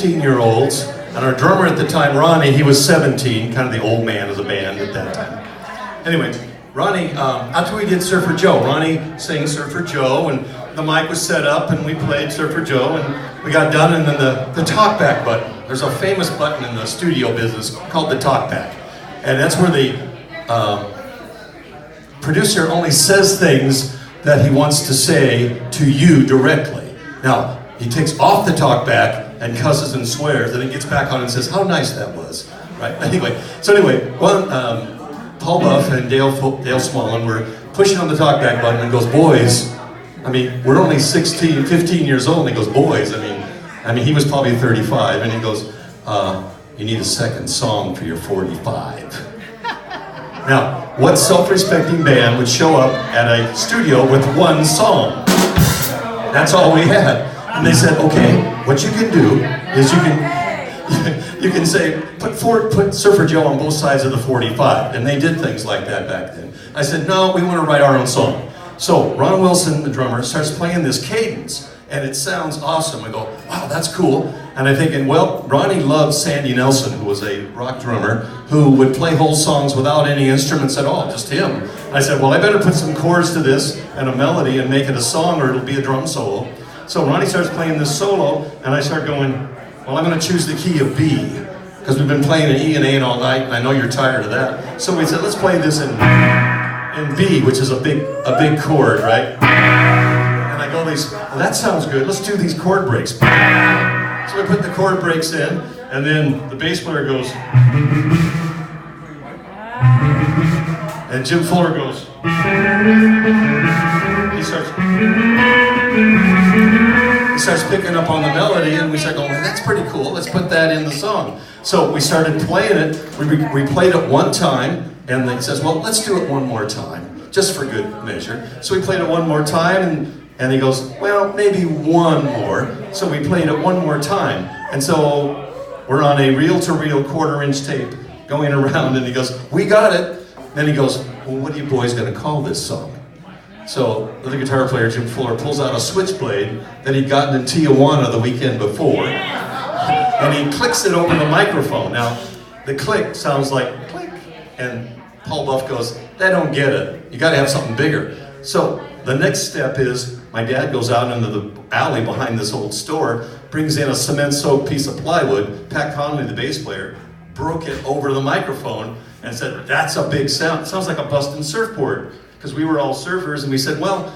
16-year-olds, and our drummer at the time, Ronnie, he was 17, kind of the old man of the band at that time. Anyway, Ronnie, after we did Surfer Joe, Ronnie sang Surfer Joe, and the mic was set up, and we played Surfer Joe, and we got done, and then the talkback button. There's a famous button in the studio business called the talkback, and that's where the producer only says things that he wants to say to you directly. Now, he takes off the talkback and cusses and swears, and he gets back on and says, how nice that was, right? Anyway, Paul Buff and Dale Smallin were pushing on the talkback button and goes, boys, I mean, we're only 16, 15 years old, and he goes, boys, I mean, he was probably 35, and he goes, you need a second song for your 45. Now, what self-respecting band would show up at a studio with one song? That's all we had. And they said, okay, what you can do is you can say, put Surfer Joe on both sides of the 45. And they did things like that back then. I said, no, we want to write our own song. So Ron Wilson, the drummer, starts playing this cadence, and it sounds awesome. I go, wow, that's cool. And I'm thinking, well, Ronnie loved Sandy Nelson, who was a rock drummer, who would play whole songs without any instruments at all, just him. I said, well, I better put some chords to this and a melody and make it a song, or it'll be a drum solo. So Ronnie starts playing this solo, and I start going, well, I'm going to choose the key of B, because we've been playing an E and A all night, and I know you're tired of that. So we said, let's play this in B, which is a big chord, right? And I go, well, that sounds good. Let's do these chord breaks. So we put the chord breaks in, and then the bass player goes, and Jim Fuller goes, he starts picking up on the melody, and we start going, well, that's pretty cool, let's put that in the song. So we started playing it, we played it one time, and he says, well, let's do it one more time, just for good measure. So we played it one more time, and he goes, well, maybe one more. So we played it one more time. And so we're on a reel-to-reel quarter-inch tape going around, and he goes, we got it. Then he goes, well, what are you boys going to call this song? So the guitar player, Jim Fuller, pulls out a switchblade that he'd gotten in Tijuana the weekend before, and he clicks it over the microphone. Now, the click sounds like click, and Paul Buff goes, they don't get it. You got to have something bigger. So the next step is my dad goes out into the alley behind this old store, brings in a cement-soaked piece of plywood. Pat Conley, the bass player, broke it over the microphone and said, that's a big sound. It sounds like a bustin' surfboard. Because we were all surfers, and we said, well,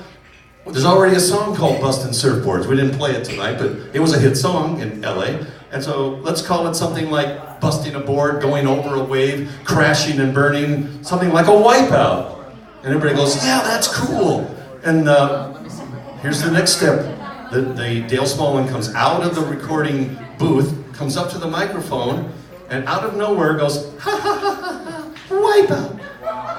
there's already a song called Bustin' Surfboards. We didn't play it tonight, but it was a hit song in LA. And so let's call it something like busting a board, going over a wave, crashing and burning, something like a Wipeout. And everybody goes, yeah, that's cool. And here's the next step. The Dale Smallin comes out of the recording booth, comes up to the microphone, and out of nowhere goes, ha ha ha ha, Wipeout.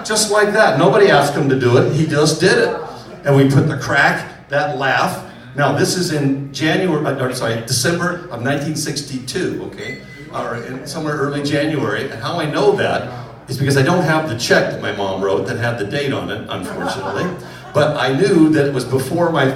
Just like that. Nobody asked him to do it. He just did it. And we put the crack, that laugh. Now this is in December of 1962, okay? Or somewhere early January. And how I know that is because I don't have the check that my mom wrote that had the date on it, unfortunately. But I knew that it was before my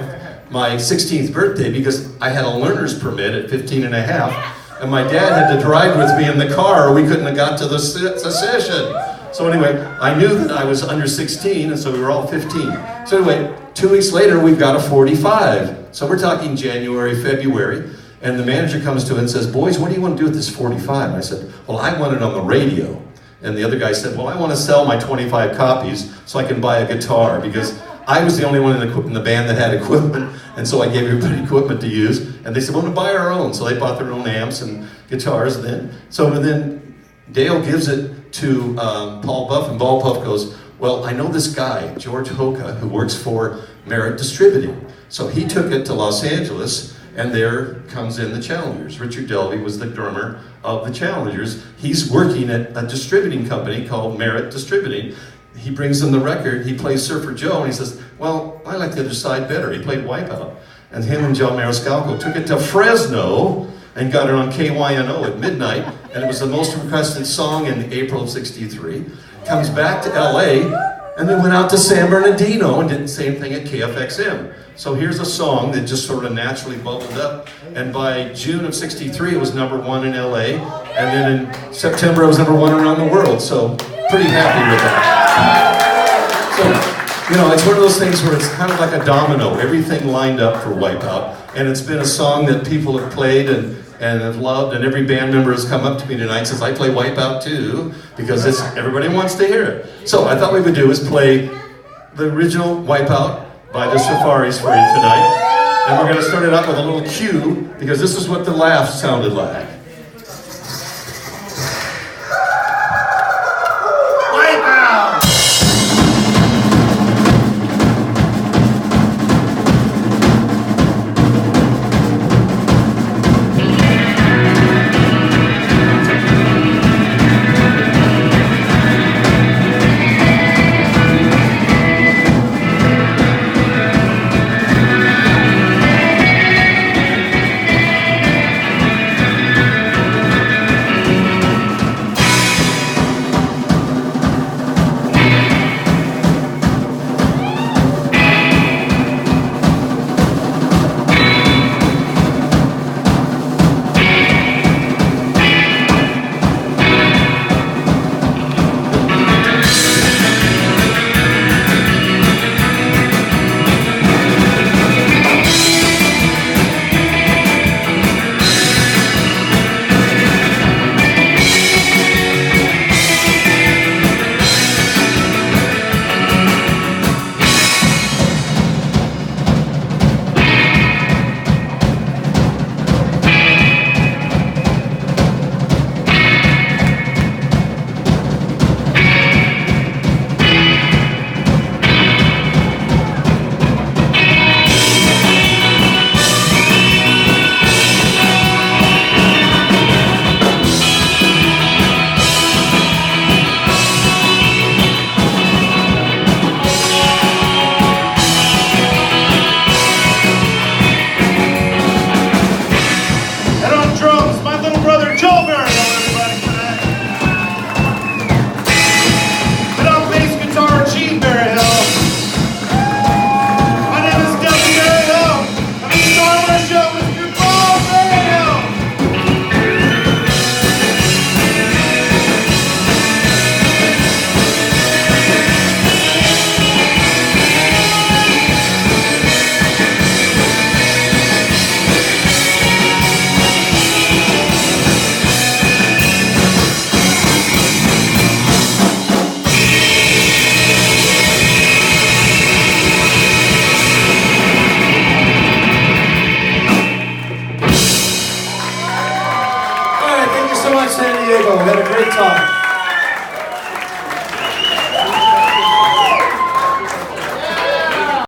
16th birthday because I had a learner's permit at 15 and a half. And my dad had to drive with me in the car or we couldn't have got to the session. So anyway, I knew that I was under 16, and so we were all 15. So anyway, 2 weeks later, we've got a 45. So we're talking January, February, and the manager comes to it and says, boys, what do you want to do with this 45? And I said, well, I want it on the radio. And the other guy said, well, I want to sell my 25 copies so I can buy a guitar, because I was the only one in the band that had equipment, and so I gave everybody equipment to use. And they said, we want to buy our own. So they bought their own amps and guitars then. So then Dale gives it to Paul Buff, and Paul Buff goes, well, I know this guy, George Hoka, who works for Merit Distributing. So he took it to Los Angeles, and there comes in the Challengers. Richard Delvey was the drummer of the Challengers. He's working at a distributing company called Merit Distributing. He brings in the record, he plays Surfer Joe, and he says, well, I like the other side better. He played Wipeout. And him and Joe Mariscalco took it to Fresno and got it on KYNO at midnight, and it was the most requested song in April of '63. Comes back to LA, and then went out to San Bernardino and did the same thing at KFXM. So here's a song that just sort of naturally bubbled up. And by June of '63, it was #1 in LA. And then in September, it was #1 around the world. So pretty happy with that. So, you know, it's one of those things where it's kind of like a domino. Everything lined up for Wipeout. And it's been a song that people have played and have loved. And every band member has come up to me tonight and says, I play Wipeout too, because everybody wants to hear it. So I thought we would do is play the original Wipeout by the Safaris for you tonight. And we're going to start it out with a little cue, because this is what the laugh sounded like. Wipeout! San Diego. We had a great time.